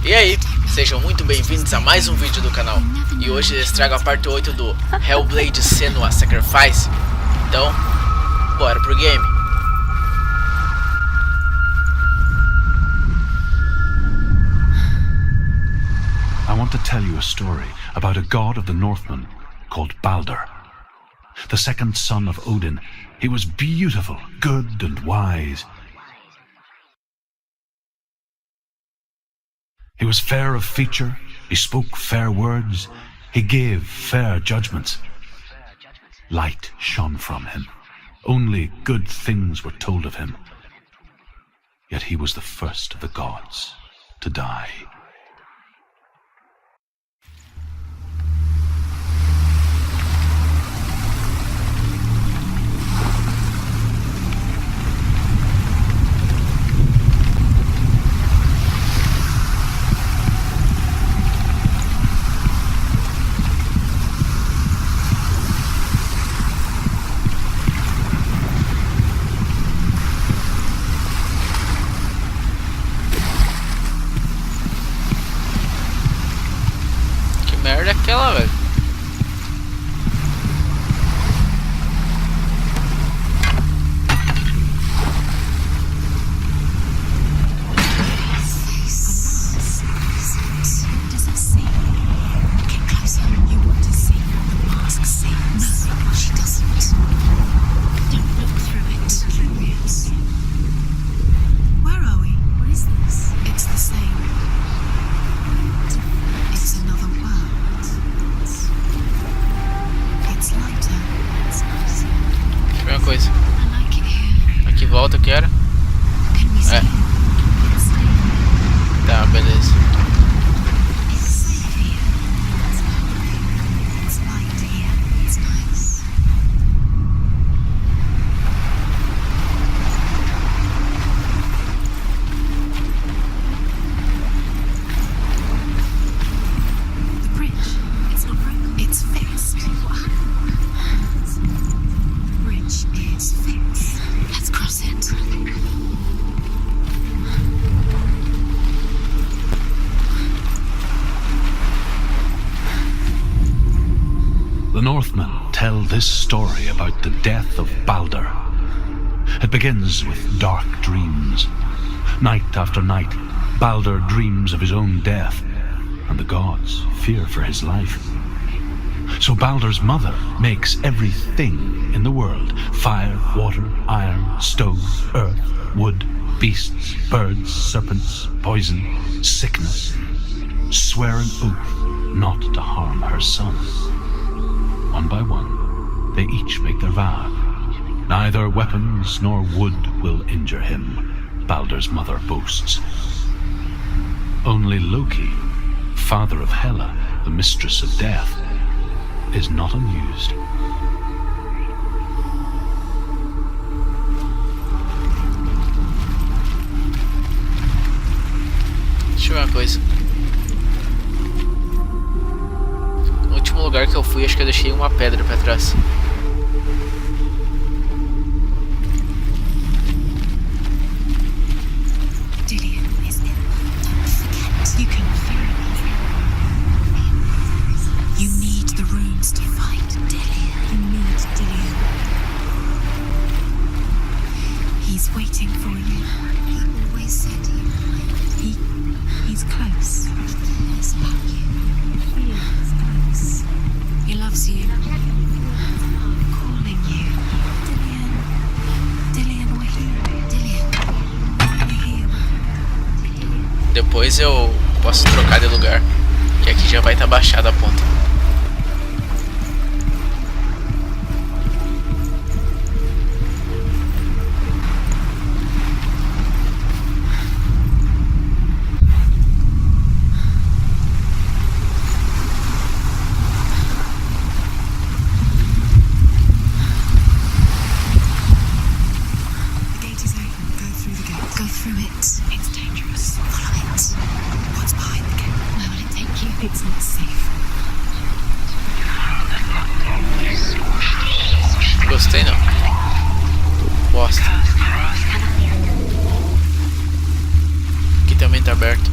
E aí, sejam muito bem-vindos a mais um vídeo do canal. E hoje eles tragam a parte 8 do Hellblade Senua Sacrifice. Então, bora pro game. I want to tell you a story about a god of the Northmen called Baldur. The second son of Odin, he was beautiful, good and wise. He was fair of feature, he spoke fair words, he gave fair judgments. Light shone from him. Only good things were told of him. Yet he was the first of the gods to die. Merda é aquela, velho. Coisa. Aqui volta, que era? É. Tá, beleza. The Northmen tell this story about the death of Baldur. It begins with dark dreams. Night after night, Baldur dreams of his own death, and the gods fear for his life. So Baldur's mother makes everything in the world: fire, water, iron, stone, earth, wood, beasts, birds, serpents, poison, sickness, swear an oath not to harm her son. One by one, they each make their vow. Neither weapons nor wood will injure him, Baldur's mother boasts. Only Loki, father of Hela, the mistress of death, is not amused. Deixa eu ver uma coisa. No último lugar que eu fui, acho que eu deixei uma pedra pra trás. Depois eu posso trocar de lugar, que aqui já vai estar baixada a ponta. It's not safe. Gostei não. Bosta. Aqui também tá aberto.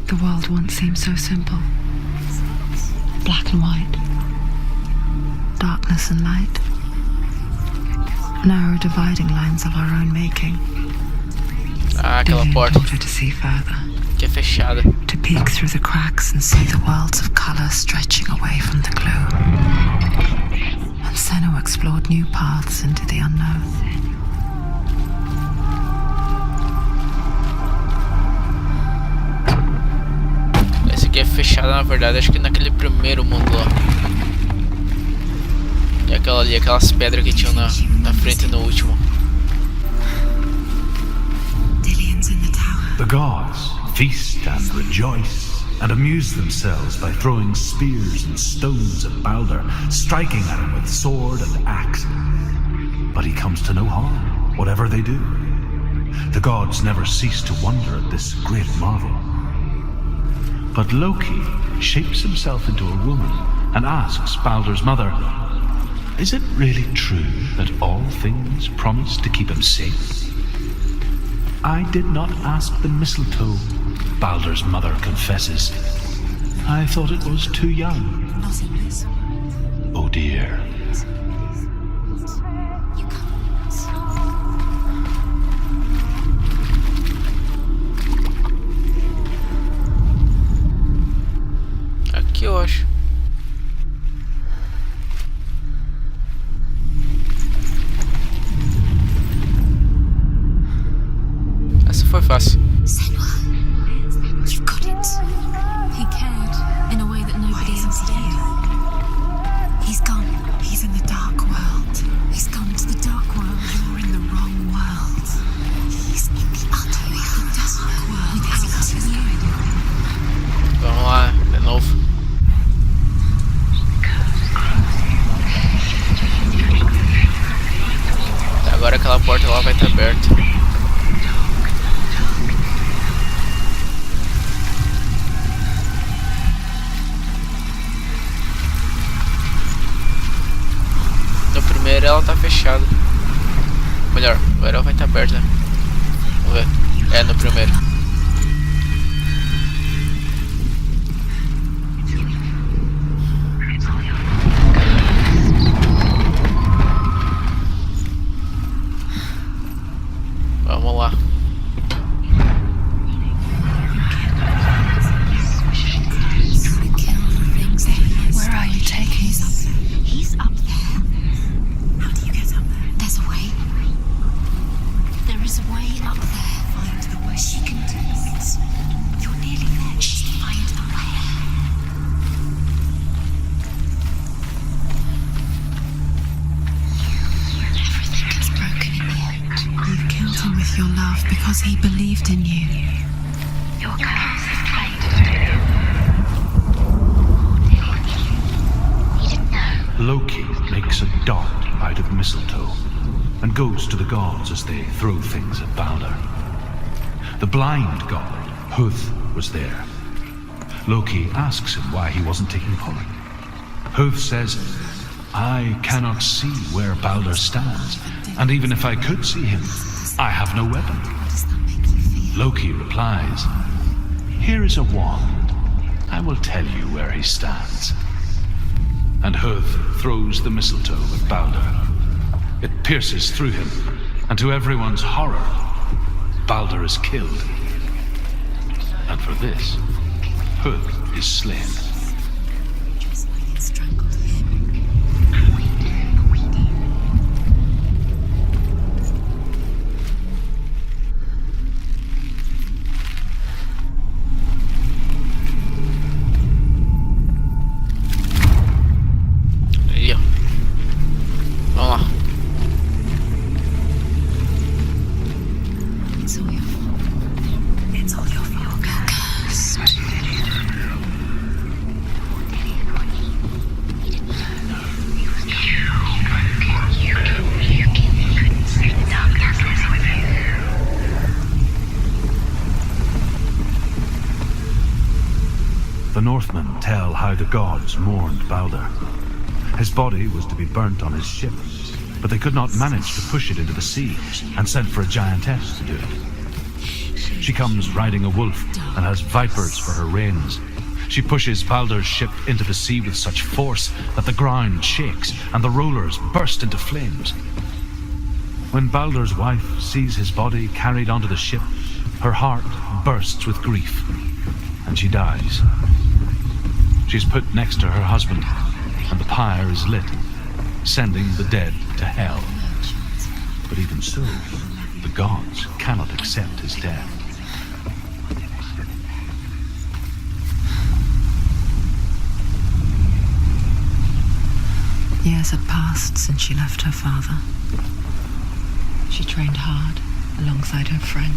The world once seemed so simple. Black and white. Darkness and light. Narrow dividing lines of our own making. Ah, aquela Dillian porta taught her to see further. que é fechada. To peek through the cracks and see the worlds of color stretching away from the gloom. And Senua explored new paths into the unknown. Essa aqui é fechada, na verdade, acho que naquele primeiro mundo lá. E aquela ali, aquelas pedras que tinham na frente no último. Dillian's in the tower. The gods feast and rejoice and amuse themselves by throwing spears and stones at Balder, striking at him with sword and axe. But he comes to no harm, whatever they do. The gods never cease to wonder at this great marvel. But Loki shapes himself into a woman and asks Balder's mother, "Is it really true that all things promise to keep him safe?" "I did not ask the mistletoe," Balder's mother confesses. "I thought it was too young." Oh dear. Aqui eu acho. Essa foi fácil. Senua, you've got it. He cared in a way that nobody else did. He's gone. He's in the dark world. He's gone to the dark world. You're in the wrong world. He's in the other world. The dark world. That's what you. Vamos lá, de novo. Agora aquela porta lá vai estar aberta. No primeiro ela tá fechada. Melhor, agora ela vai estar aberta. Vamos ver. É no primeiro. Vamos lá. Where are you taking us? He's up there. How do you get up there? There's a way. There is a way up there. Find the way. She can do it. You're nearly there. Just find the way. Everything is broken in the end. You killed him with your love because he believed in you. Your curse is played. Loki makes a dart out of mistletoe and goes to the gods as they throw things at Balder. The blind god, Huth, was there. Loki asks him why he wasn't taking part. Huth says, "I cannot see where Balder stands, and even if I could see him, I have no weapon." How does that make you feel? Loki replies, "Here is a wand. I will tell you where he stands." And Huth throws the mistletoe at Balder. It pierces through him, and to everyone's horror, Balder is killed. And for this, Huth is slain. Just like it strangled him. Aí, ó. Vamos lá. It's all your fault. It's all your fault. Cursed. The Northmen tell how the gods mourned Balder. His body was to be burnt on his ship, but they could not manage to push it into the sea and sent for a giantess to do it. She comes riding a wolf and has vipers for her reins. She pushes Baldur's ship into the sea with such force that the ground shakes and the rollers burst into flames. When Baldur's wife sees his body carried onto the ship, her heart bursts with grief, and she dies. She's put next to her husband, and the pyre is lit, sending the dead to hell. But even so, the gods cannot accept his death. Years had passed since she left her father. She trained hard alongside her friend,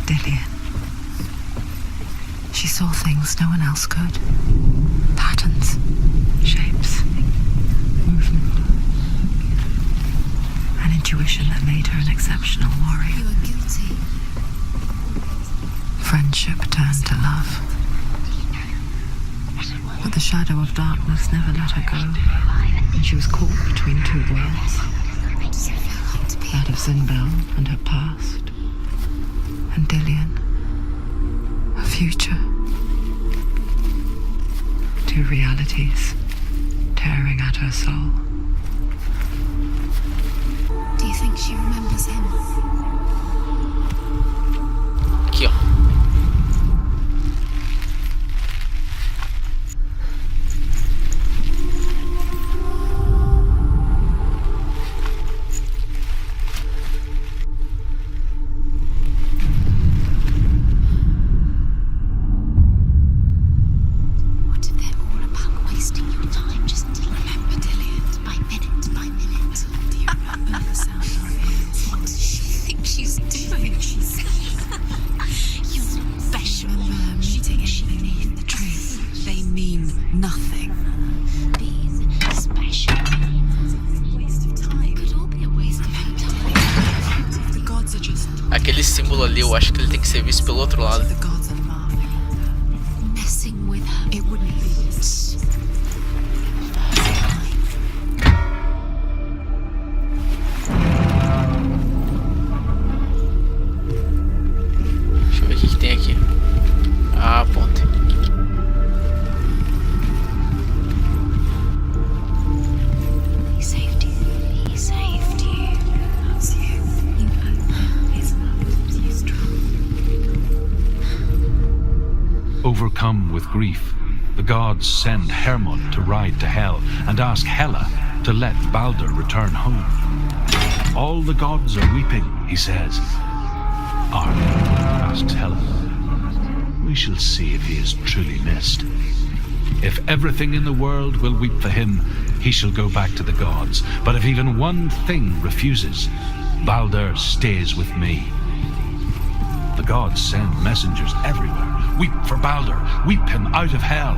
Dillian. She saw things no one else could. Patterns, shapes, movement. An intuition that made her an exceptional warrior. You are guilty. Friendship turned to love. But the shadow of darkness never let her go, and she was caught between two worlds. That of Zinbel and her past, and Dillian, her future. Two realities tearing at her soul. Do you think she remembers him? Aqui, ó. Aquele símbolo ali, eu acho que ele tem que ser visto pelo outro lado. Deixa eu ver o que tem aqui. Ah, a ponte. Overcome with grief, the gods send Hermod to ride to Hell and ask Hela to let Baldur return home. All the gods are weeping, he says. Are they? Asks Hela. We shall see if he is truly missed. If everything in the world will weep for him, he shall go back to the gods. But if even one thing refuses, Baldur stays with me. The gods send messengers everywhere. Weep for Baldur, weep him out of hell.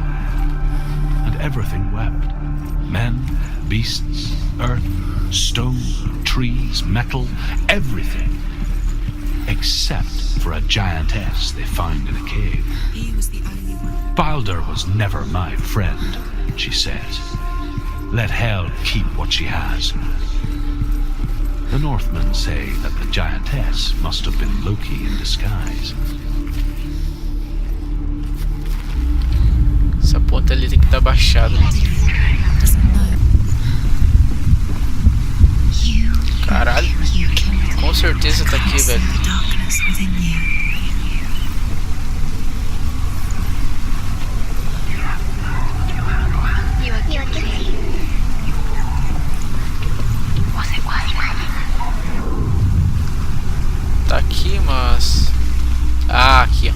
And everything wept. Men, beasts, earth, stone, trees, metal, everything. Except for a giantess they found in a cave. He was the only one. Baldur was never my friend, she says. Let hell keep what she has. The Northmen say that the giantess must have been Loki in disguise. Essa ponta ali tem que estar baixada. Caralho. Com certeza tá aqui, velho. Tá aqui, mas... Ah, aqui, ó.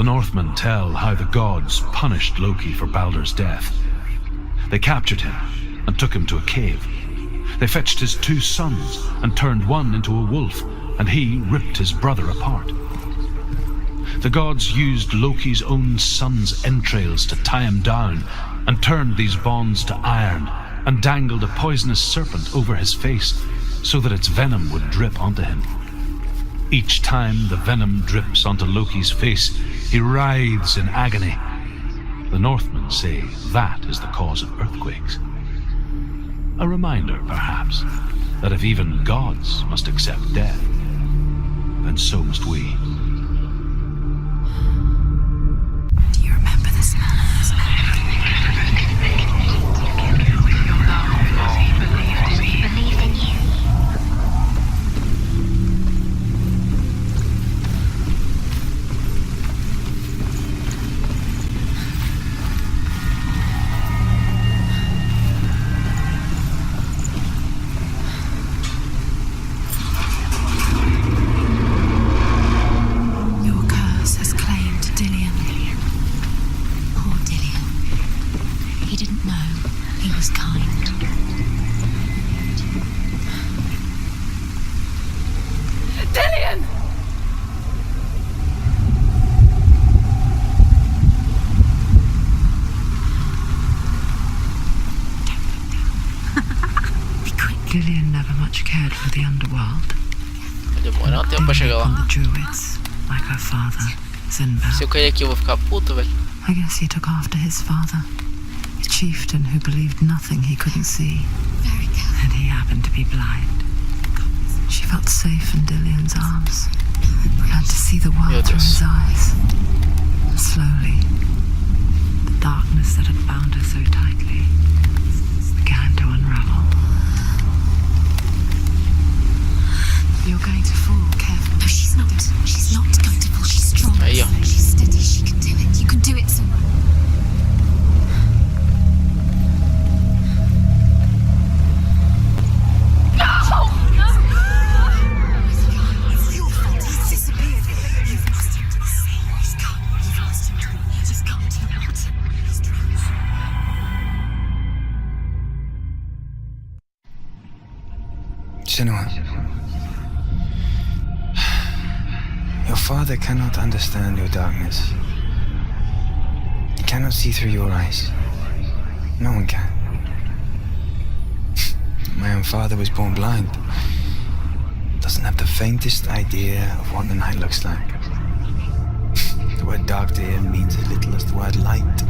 Northmen tell how the gods punished Loki for Baldur's death. They captured him and took him to a cave. They fetched his 2 sons and turned one into a wolf, and he ripped his brother apart. The gods used Loki's own son's entrails to tie him down and turned these bonds to iron and dangled a poisonous serpent over his face so that its venom would drip onto him. Each time the venom drips onto Loki's face, he writhes in agony. The Northmen say that is the cause of earthquakes. A reminder, perhaps, that if even gods must accept death, then so must we. Do you remember this man? He believed in you. Gillian never much cared for the underworld. Demora um tempo pra chegar On lá. the druids, like her father, Zinbel. Se eu cair aqui eu vou ficar puto, velho. I guess he took after his father, a chieftain who believed nothing he couldn't see. Very good. And he happened to be blind. She felt safe in Dillian's arms, and to see the world through his eyes. Slowly, the darkness that had bound her so tightly began to unravel. You're going to fall, careful. No, she's not. She's not going to fall. She's strong. Aí, ó. She's steady. She can do it. You can do it, Senua. Senua, your father cannot understand your darkness. He cannot see through your eyes. No one can. My own father was born blind. Doesn't have the faintest idea of what the night looks like. The word dark to him means as little as the word light.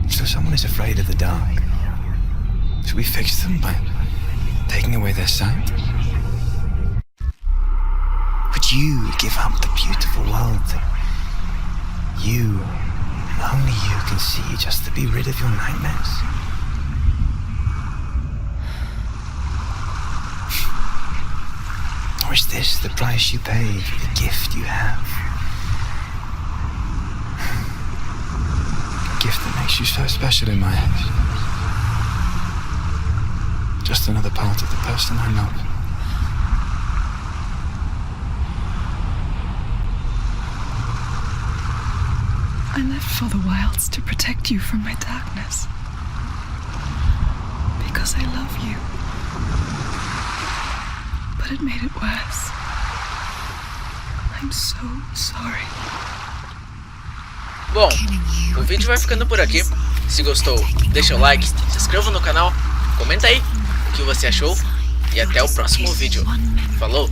So someone is afraid of the dark. Should we fix them by taking away their sight? Would you give up the beautiful world that you, and only you, can see just to be rid of your nightmares? Or is this the price you pay for the gift you have? A gift that makes you so special in my eyes. Just another part of the person I love. I lived for the wilds to protect you from my darkness. Because I love you. But it made it worse. I'm so sorry. Bom, o vídeo vai ficando por aqui. Se gostou, deixa o like, se inscreva no canal, comenta aí o que você achou e até o próximo vídeo. Falou!